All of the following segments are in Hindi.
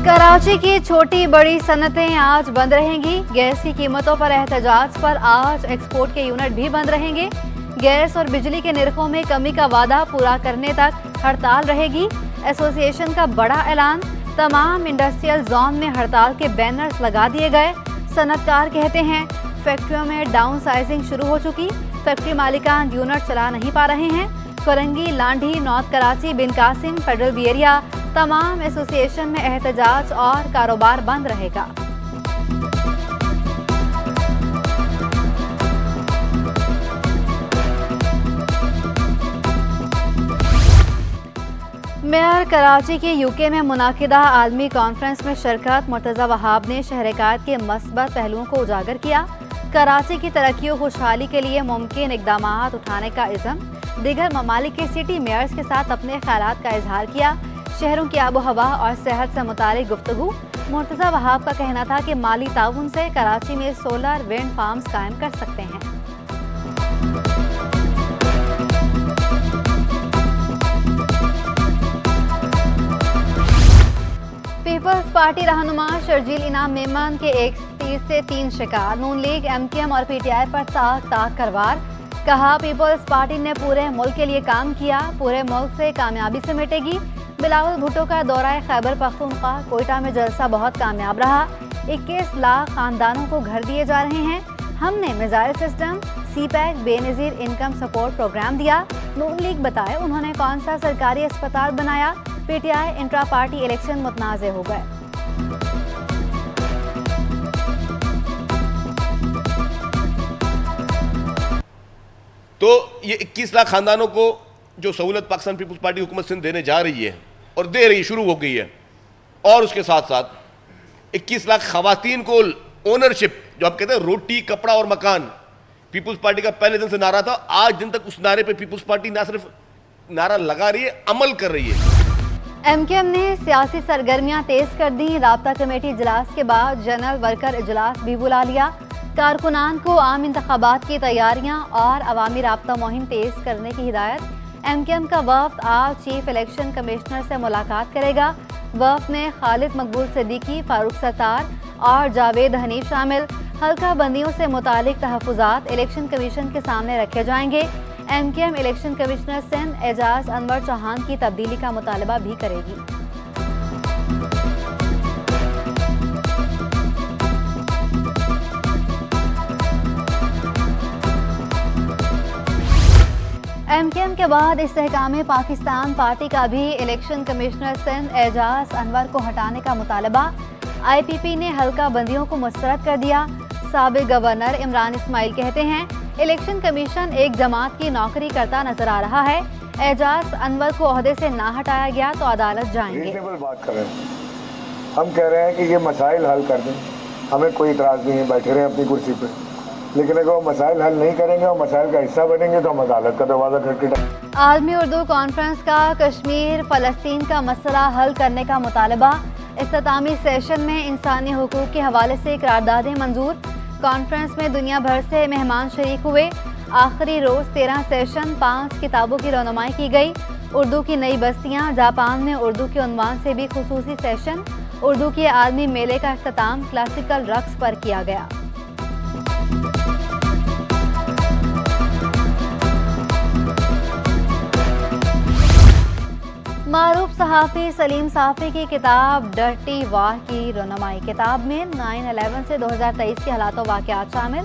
कराची की छोटी बड़ी सनतें आज बंद रहेंगी। गैस की कीमतों पर एहतजाज पर आज एक्सपोर्ट के यूनिट भी बंद रहेंगे। गैस और बिजली के निर्खों में कमी का वादा पूरा करने तक हड़ताल रहेगी। एसोसिएशन का बड़ा ऐलान, तमाम इंडस्ट्रियल जोन में हड़ताल के बैनर्स लगा दिए गए। सनतकार कहते हैं फैक्ट्रियों में डाउन साइजिंग शुरू हो चुकी, फैक्ट्री मालिकान यूनिट चला नहीं पा रहे हैं। फरंगी, लांढी, नॉर्थ कराची, बिन कासिम, फेडरल बी एरिया, तमाम एसोसिएशन में एहतजाज और कारोबार बंद रहेगा। मेयर कराची के यूके में मुनाकिदा आलमी कॉन्फ्रेंस में शिरकत। मुर्तज़ा वहाब ने शहरकायत के मस्बत पहलुओं को उजागर किया। कराची की तरक्की और खुशहाली के लिए मुमकिन इक़दामात उठाने का इज़्म। दीगर ममालिक के सिटी मेयर्स के साथ अपने ख्यालात का इजहार किया। शहरों की आबो हवा और सेहत से मुतालिक गुफ्तगू। मुर्तज़ा वहाब का कहना था कि माली ताउन से कराची में सोलर विंड फार्म्स कायम कर सकते हैं। पीपल्स पार्टी रहनुमा शर्जील इनाम मेमन के एक तीर से 3 शिकार। नून लीग, MKM और PTI पर ताक करवार। कहा पीपल्स पार्टी ने पूरे मुल्क के लिए काम किया, पूरे मुल्क से कामयाबी से मिटेगी। बिलावल भुट्टो का दौरा खैबर पख्तूनख्वा, कोयटा में जलसा बहुत कामयाब रहा। 21 लाख खानदानों को घर दिए जा रहे हैं। हमने missile system, CPEC, Benazir income support programme दिया। नून लीग बताए उन्होंने कौन सा सरकारी अस्पताल बनाया। PTI इंट्रा पार्टी इलेक्शन मुतनाज़े हो गए। तो ये 21 लाख खानदानों को जो सहूलत पाकिस्तान पीपुल्स पार्टी हुकूमत सिंध देने जा रही है और दे रही, शुरू हो गई है, और उसके साथ साथ 21 लाख खवातीन को ओनरशिप, जो आप कहते हैं रोटी, कपड़ा और मकान, पीपुल्स पार्टी का पहले दिन से नारा था। आज दिन तक उस नारे पे पीपुल्स पार्टी ना सिर्फ नारा लगा रही है, अमल कर रही है। MKM ने सियासी सरगर्मियां तेज कर दी। राब्ता कमेटी इजलास के बाद जनरल वर्कर इजलास भी बुला लिया। कारकुनान को आम इंतखाबात की तैयारियां और अवामी राब्ता मुहिम तेज करने की हिदायत। MKM का वफ्द आज चीफ इलेक्शन कमिश्नर से मुलाकात करेगा। वफ्द में खालिद मकबूल सिद्दीकी, फारूक सत्तार और जावेद हनीफ शामिल। हल्का बंदियों से मुतालिक तहफ़्फ़ुज़ात इलेक्शन कमीशन के सामने रखे जाएंगे। MKM election commissioner Sindh Ejaz Anwar Chauhan की तब्दीली का मुतालबा भी करेगी। MKM के बाद इस्तेहकाम पाकिस्तान पार्टी का भी इलेक्शन कमिश्नर सिंध एजाज अनवर को हटाने का मुतालबा। IPP ने हल्का बंदियों को मुस्तरद कर दिया। साबिक गवर्नर इमरान इस्माइल कहते हैं इलेक्शन कमीशन एक जमात की नौकरी करता नजर आ रहा है। एजाज अनवर को ओहदे से ना हटाया गया तो अदालत जाएंगे। बात कर रहे हैं, हम कह रहे हैं कि ये मसाइल हल कर दें, हमें कोई इतराज़ नहीं है, बैठे रहे अपनी कुर्सी पे। लेकिन अगर वो मसाइल हल नहीं करेंगे और मसाइल का हिस्सा बनेंगे तो हम अदालत का दरवाज़ा खटखटाएंगे। आलमी उर्दू कॉन्फ्रेंस का कश्मीर फ़लस्तीन का मसला हल करने का मुतालबा। इख्तितामी सेशन में इंसानी हुकूक के हवाले से करारदादें मंजूर। कॉन्फ्रेंस में दुनिया भर से मेहमान शरीक हुए। आखिरी रोज़ 13 सेशन, 5 किताबों की रौनुमाई की गई। उर्दू की नई बस्तियाँ, जापान में उर्दू के उन्वान से भी खुसूसी सेशन। उर्दू के आलमी मेले का अख्तिताम क्लासिकल रक्स पर किया गया। मारूफ सहाफ़ी सलीम साफ़ी की किताब डर्टी वार की रौनुमाई। किताब में 9/11 से 2023 के हालात वाक़यात शामिल।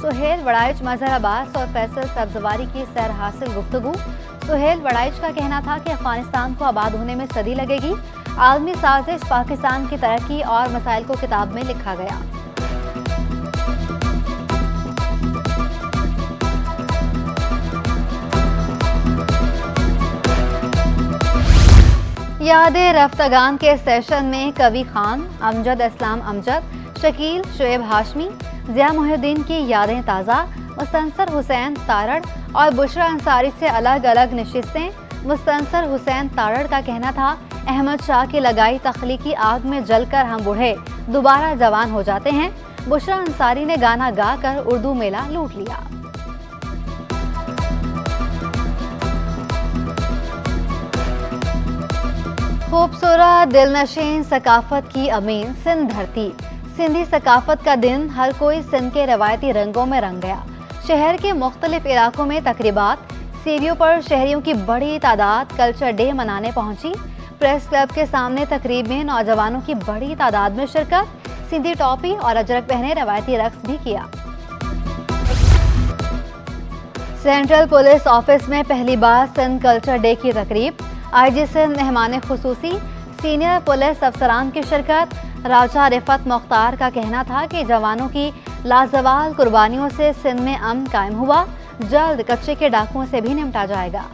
सुहेल वड़ाइच, मजहर अब्बास और फैसल सब्जवारी की सैर हासिल गुफ्तगू। सुहेल वड़ाइच का कहना था कि अफगानिस्तान को आबाद होने में सदी लगेगी। आलमी साजिश, पाकिस्तान की तरक्की और मसाइल को किताब में लिखा गया। यादें रफ्तागान के सेशन में कवि खान, अमजद इस्लाम अमजद, शकील, शुएब हाशमी, ज़िया मुहिउद्दीन की यादें ताज़ा। मुस्तनसर हुसैन तारड़ और बुशरा अंसारी से अलग अलग नशिस्तें। मुस्तनसर हुसैन तारड़ का कहना था अहमद शाह की लगाई तख्लीकी आग में जलकर हम बूढ़े दोबारा जवान हो जाते हैं। बुशरा अंसारी ने गाना गाकर उर्दू मेला लूट लिया। खूबसूरत दिलनशीन सकाफत की अमीन सिंध धरती। सिंधी सकाफत का दिन हर कोई सिंध के रवायती रंगों में रंग गया। शहर के मुख्तलिफ इलाकों में तकरीबात, सीढ़ियों पर शहरियों की बड़ी तादाद कल्चर डे मनाने पहुंची। प्रेस क्लब के सामने तकरीब में नौजवानों की बड़ी तादाद में शिरकत। सिंधी टोपी और अजरक पहने रवायती रक्स भी किया। सेंट्रल पुलिस ऑफिस में पहली बार सिंध कल्चर डे की तकरीब। आईजी सिंध मेहमान खुसूसी, सीनियर पुलिस अफसरान की शिरकत। राजा रिफत मुख्तार का कहना था कि जवानों की लाजवाल कुर्बानियों से सिंध में अमन कायम हुआ। जल्द कच्चे के डाकुओं से भी निपटा जाएगा।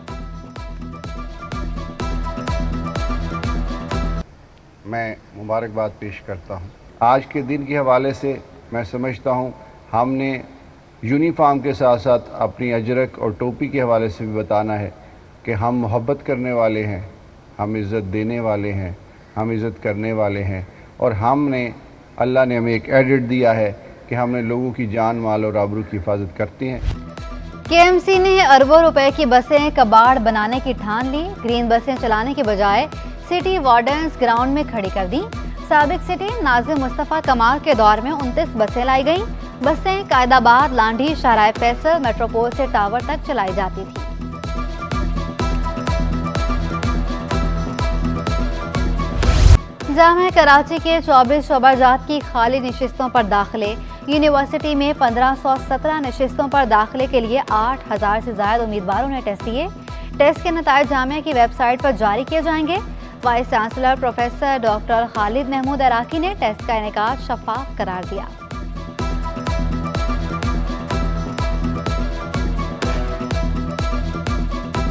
मैं मुबारकबाद पेश करता हूँ। आज के दिन के हवाले से मैं समझता हूँ हमने यूनिफॉर्म के साथ साथ अपनी अजरक और टोपी के हवाले से भी बताना है कि हम मोहब्बत करने वाले हैं, हम इज़्ज़त देने वाले हैं, हम इज़्ज़त करने वाले हैं। और हमने अल्लाह ने हमें एक एडिट दिया है कि हमने लोगों की जान, माल और आबरू की हिफाजत करते हैं। केएमसी ने अरबों रुपए की बसें कबाड़ बनाने की ठान ली। ग्रीन बसें चलाने के बजाय सिटी वार्डन्स ग्राउंड में खड़ी कर दी। साबिक सिटी नाजिम मुस्तफ़ा कमाल के दौर में 29 बसें लाई गईं। बसें कायदाबाद, लांढी, शाहराह फैसल, मेट्रोपोल से टावर तक चलाई जाती थी। जामिया कराची के 24 शोबाजात की खाली नशिस्तों पर दाखिले। यूनिवर्सिटी में 1517 नशिस्तों पर दाखिले के लिए 8000 से ज्यादा उम्मीदवारों ने टेस्ट दिए। टेस्ट के नतीजे जामिया की वेबसाइट पर जारी किए जाएंगे। Vice chancellor professor doctor Khalid Mahmood Araki ने टेस्ट का इनेकाद शफाफ करार दिया।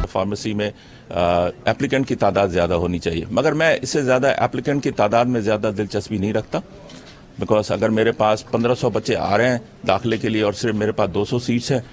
फार्मेसी में एप्लीकेंट की तादाद ज़्यादा होनी चाहिए, मगर मैं इससे ज़्यादा एप्लीकेंट की तादाद में ज़्यादा दिलचस्पी नहीं रखता। बिकॉज अगर मेरे पास 1500 बच्चे आ रहे हैं दाखिले के लिए और सिर्फ मेरे पास 200 सीट्स हैं